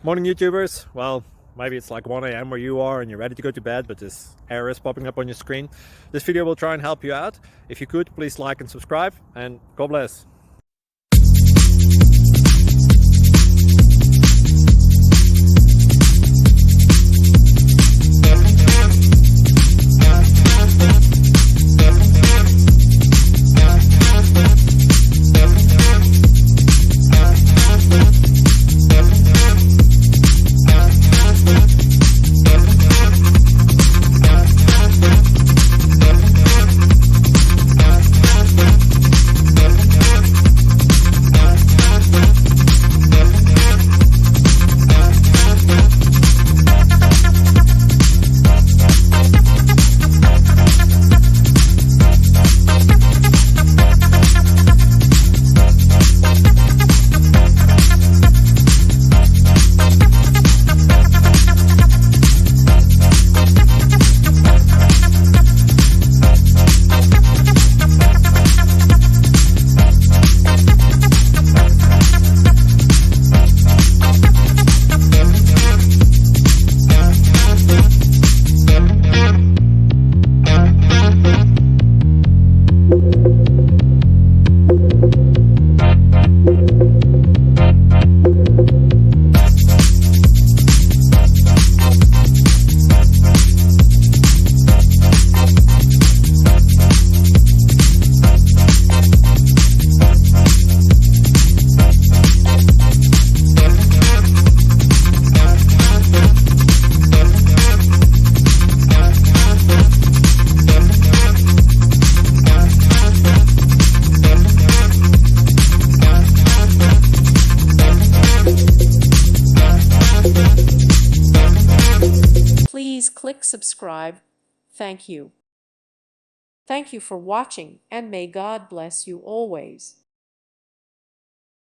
Morning YouTubers. Well, maybe it's like 1 a.m. where you are and you're ready to go to bed, but this error is popping up on your screen. This video will try and help you out. If you could, please like and subscribe, and God bless. Please click subscribe. Thank you. Thank you for watching, and may God bless you always.